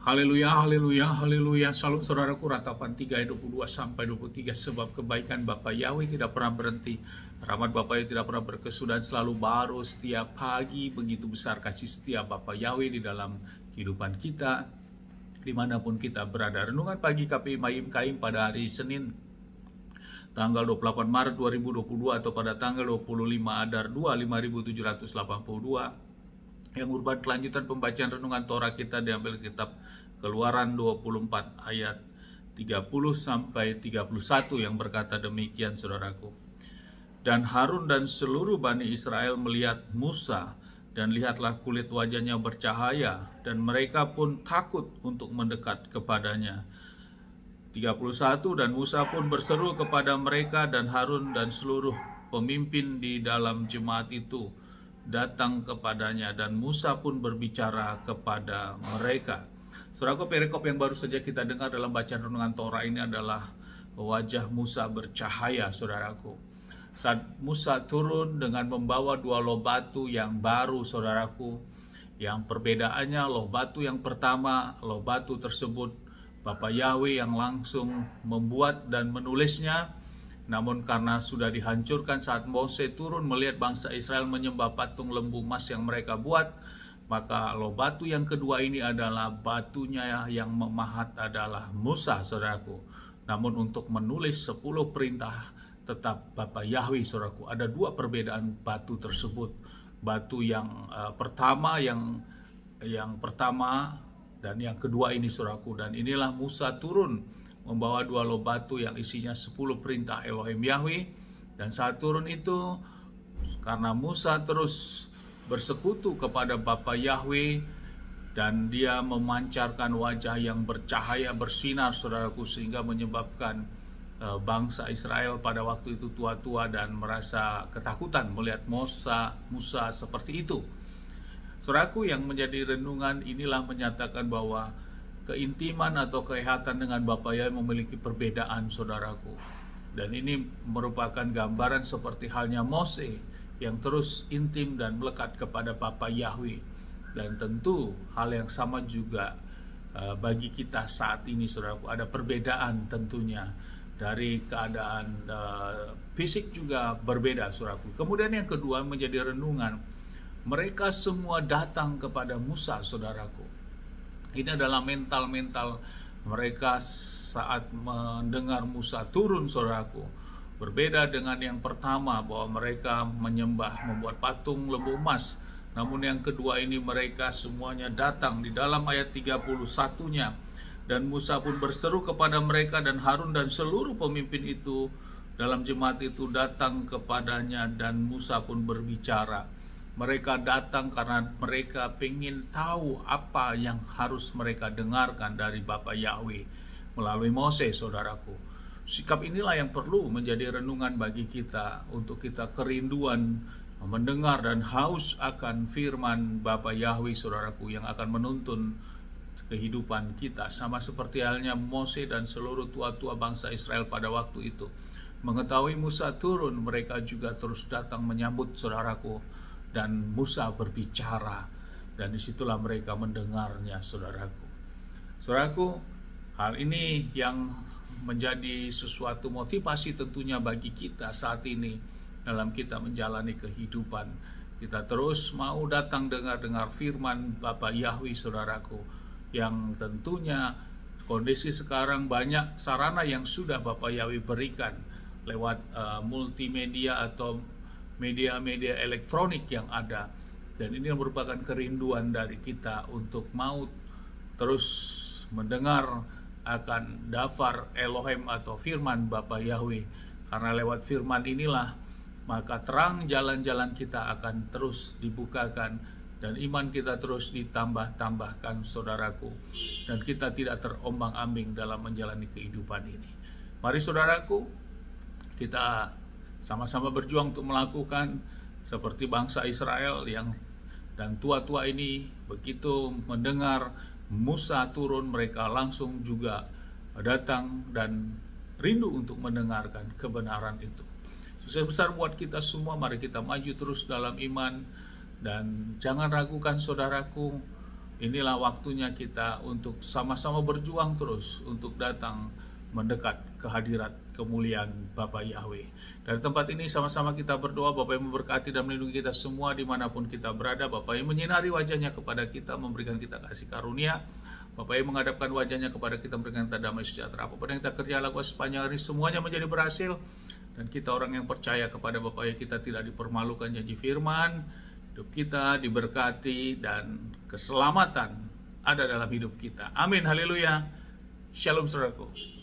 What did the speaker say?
Haleluya, haleluya, haleluya. Salam saudaraku, ratapan 3 ayat 22 sampai 23. Sebab kebaikan Bapa Yahweh tidak pernah berhenti, rahmat Bapa Yahweh tidak pernah berkesudahan, selalu baru setiap pagi. Begitu besar kasih setia Bapa Yahweh di dalam kehidupan kita, dimanapun kita berada. Renungan pagi KPI Mayim Kaim pada hari Senin tanggal 28 Maret 2022 atau pada tanggal 25 Adar 2 5782. Yang merupakan kelanjutan pembacaan renungan Torah kita diambil kitab Keluaran 24 ayat 30 sampai 31 yang berkata demikian, saudaraku. Dan Harun dan seluruh Bani Israel melihat Musa, dan lihatlah kulit wajahnya bercahaya, dan mereka pun takut untuk mendekat kepadanya. 31. Dan Musa pun berseru kepada mereka, dan Harun dan seluruh pemimpin di dalam jemaat itu datang kepadanya, dan Musa pun berbicara kepada mereka. Saudaraku, perikop yang baru saja kita dengar dalam bacaan renungan Torah ini adalah wajah Musa bercahaya, saudaraku. Saat Musa turun dengan membawa 2 loh batu yang baru, saudaraku, yang perbedaannya loh batu yang pertama, loh batu tersebut Bapa Yahweh yang langsung membuat dan menulisnya. Namun karena sudah dihancurkan saat Mose turun melihat bangsa Israel menyembah patung lembu emas yang mereka buat, maka loh batu yang kedua ini adalah batunya yang memahat adalah Musa, saudaraku. Namun untuk menulis 10 perintah tetap Bapa Yahweh, saudaraku. Ada 2 perbedaan batu tersebut. Batu yang pertama dan yang kedua ini, saudaraku. Dan inilah Musa turun membawa 2 loh batu yang isinya 10 perintah Elohim Yahweh. Dan saat turun itu, karena Musa terus bersekutu kepada Bapa Yahweh, dan dia memancarkan wajah yang bercahaya bersinar, saudaraku, sehingga menyebabkan bangsa Israel pada waktu itu tua-tua dan merasa ketakutan melihat Musa seperti itu. Saudaraku, yang menjadi renungan inilah menyatakan bahwa keintiman atau kehatan dengan Bapa Yahweh memiliki perbedaan, saudaraku. Dan ini merupakan gambaran seperti halnya Mose yang terus intim dan melekat kepada Bapa Yahweh. Dan tentu hal yang sama juga bagi kita saat ini, saudaraku. Ada perbedaan tentunya. Dari keadaan fisik juga berbeda, saudaraku. Kemudian yang kedua menjadi renungan, mereka semua datang kepada Musa, saudaraku. Ini adalah mental mereka saat mendengar Musa turun, saudaraku. Berbeda dengan yang pertama bahwa mereka membuat patung lembu emas. Namun yang kedua ini mereka semuanya datang di dalam ayat 31-nya. Dan Musa pun berseru kepada mereka, dan Harun dan seluruh pemimpin itu dalam jemaat itu datang kepadanya, dan Musa pun berbicara. Mereka datang karena mereka ingin tahu apa yang harus mereka dengarkan dari Bapa Yahweh melalui Mose, saudaraku. Sikap inilah yang perlu menjadi renungan bagi kita, untuk kita kerinduan mendengar dan haus akan firman Bapa Yahweh, saudaraku, yang akan menuntun kehidupan kita. Sama seperti halnya Mose dan seluruh tua-tua bangsa Israel pada waktu itu. Mengetahui Musa turun, mereka juga terus datang menyambut, saudaraku. Dan Musa berbicara, dan disitulah mereka mendengarnya, saudaraku. Saudaraku, hal ini yang menjadi sesuatu motivasi tentunya bagi kita saat ini dalam kita menjalani kehidupan. Kita terus mau datang dengar firman Bapa Yahweh, saudaraku, yang tentunya kondisi sekarang banyak sarana yang sudah Bapa Yahweh berikan lewat multimedia atau media-media elektronik yang ada. Dan ini merupakan kerinduan dari kita untuk mau terus mendengar akan dafar Elohim atau firman Bapa Yahweh. Karena lewat firman inilah maka terang jalan-jalan kita akan terus dibukakan, dan iman kita terus ditambah-tambahkan, saudaraku. Dan kita tidak terombang-ambing dalam menjalani kehidupan ini. Mari, saudaraku, kita sama-sama berjuang untuk melakukan seperti bangsa Israel dan tua-tua ini. Begitu mendengar Musa turun, mereka langsung juga datang dan rindu untuk mendengarkan kebenaran itu. Sukses besar buat kita semua. Mari kita maju terus dalam iman, dan jangan ragukan, saudaraku, inilah waktunya kita untuk sama-sama berjuang terus untuk datang mendekat ke hadirat kemuliaan Bapa Yahweh. Dari tempat ini sama-sama kita berdoa, Bapa yang memberkati dan melindungi kita semua dimanapun kita berada, Bapa yang menyinari wajahnya kepada kita, memberikan kita kasih karunia, Bapa yang menghadapkan wajahnya kepada kita, memberikan kita damai sejahtera. Apapun yang kita kerja lakukan sepanjang hari, semuanya menjadi berhasil. Dan kita orang yang percaya kepada Bapa yang kita tidak dipermalukan janji firman, hidup kita diberkati dan keselamatan ada dalam hidup kita. Amin, haleluya. Shalom saudaraku.